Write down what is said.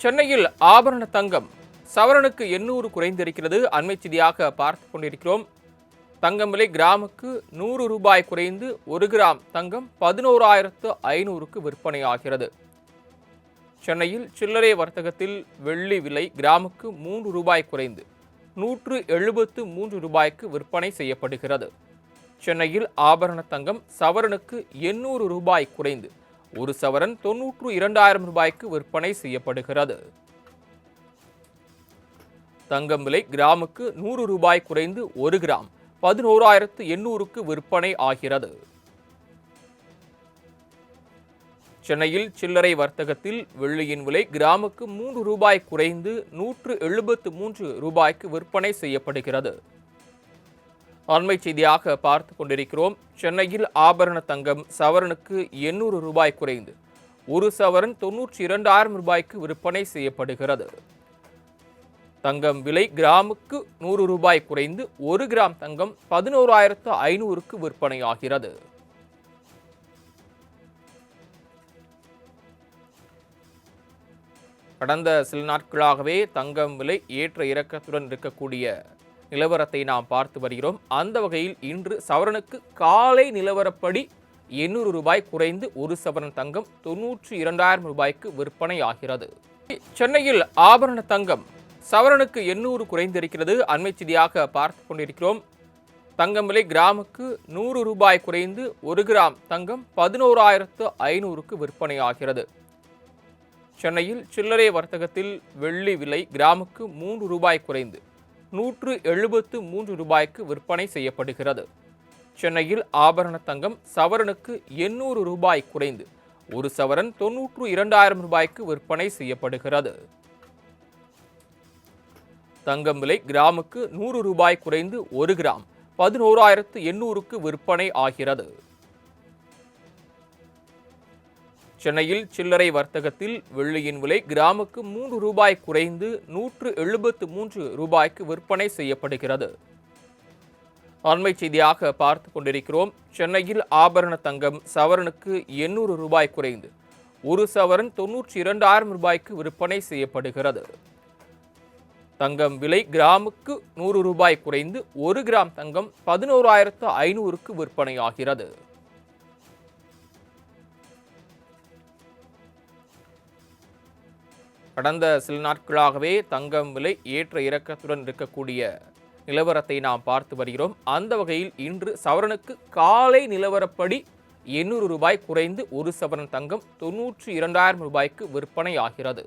சென்னையில் ஆபரண தங்கம் சவரனுக்கு 800 குறைந்திருக்கிறது. அண்மை செய்தியாக பார்த்துக் கொண்டிருக்கிறோம். தங்கம் விலை கிராமுக்கு 100 ரூபாய் குறைந்து 1 கிராம் தங்கம் 11,500க்கு விற்பனையாகிறது. சென்னையில் சில்லறை வர்த்தகத்தில் வெள்ளி விலை கிராமுக்கு 3 ரூபாய் குறைந்து 173 ரூபாய்க்கு விற்பனை செய்யப்படுகிறது. சென்னையில் ஆபரண தங்கம் சவரனுக்கு 800 ரூபாய் குறைந்து ஒரு சவரன் 92,000 ரூபாய்க்கு விற்பனை செய்யப்படுகிறது. தங்கம் விலை கிராமுக்கு 100 ரூபாய் குறைந்து 1 கிராம் 11,800க்கு விற்பனை ஆகிறது. சென்னையில் சில்லறை வர்த்தகத்தில் வெள்ளியின் விலை கிராமுக்கு 3 ரூபாய் குறைந்து 173 ரூபாய்க்கு விற்பனை செய்யப்படுகிறது. அண்மை செய்தியாக பார்த்து கொண்டிருக்கிறோம். சென்னையில் ஆபரண தங்கம் சவரனுக்கு 800 ரூபாய் குறைந்து ஒரு சவரன் 92,000 ரூபாய்க்கு விற்பனை செய்யப்படுகிறது. தங்கம் விலை கிராமுக்கு 100 ரூபாய் குறைந்து 1 கிராம் தங்கம் 11,500க்கு விற்பனையாகிறது. கடந்த சில நாட்களாகவே தங்கம் விலை ஏற்ற இறக்கத்துடன் இருக்கக்கூடிய நிலவரத்தை நாம் பார்த்து வருகிறோம். அந்த வகையில் இன்று சவரனுக்கு காலை நிலவரப்படி 800 ரூபாய் குறைந்து ஒரு சவரன் தங்கம் 92,000 ரூபாய்க்கு விற்பனை ஆகிறது. சென்னையில் ஆபரண தங்கம் சவரனுக்கு 800 குறைந்திருக்கிறது. அண்மை செய்தியாக பார்த்து கொண்டிருக்கிறோம். தங்கம் விலை கிராமுக்கு 100 ரூபாய் குறைந்து 1 கிராம் தங்கம் 11,500க்கு விற்பனை ஆகிறது. சென்னையில் சில்லறை வர்த்தகத்தில் வெள்ளி விலை கிராமுக்கு 3 ரூபாய் குறைந்து 173 ரூபாய்க்கு விற்பனை செய்யப்படுகிறது. சென்னையில் ஆபரண தங்கம் சவரனுக்கு 800 ரூபாய் குறைந்து ஒரு சவரன் 92,000 ரூபாய்க்கு விற்பனை செய்யப்படுகிறது. தங்கம் விலை கிராமுக்கு 100 ரூபாய் குறைந்து 1 கிராம் 11,800க்கு விற்பனை ஆகிறது. சென்னையில் சில்லறை வர்த்தகத்தில் வெள்ளியின் விலை கிராமுக்கு 3 ரூபாய் குறைந்து 173 ரூபாய்க்கு விற்பனை செய்யப்படுகிறது. அண்மை செய்தியாக பார்த்து கொண்டிருக்கிறோம். சென்னையில் ஆபரண தங்கம் சவரனுக்கு 800 ரூபாய் குறைந்து ஒரு சவரன் 92,000 ரூபாய்க்கு விற்பனை செய்யப்படுகிறது. தங்கம் விலை கிராமுக்கு 100 ரூபாய் குறைந்து 1 கிராம் தங்கம் 11,500க்கு விற்பனையாகிறது. கடந்த சில நாட்களாகவே தங்கம் விலை ஏற்ற இறக்கத்துடன் இருக்கக்கூடிய நிலவரத்தை நாம் பார்த்து வருகிறோம். அந்த வகையில் இன்று சவரனுக்கு காலை நிலவரப்படி 800 ரூபாய் குறைந்து ஒரு சவரன் தங்கம் 92,000 ரூபாய்க்கு விற்பனை ஆகிறது.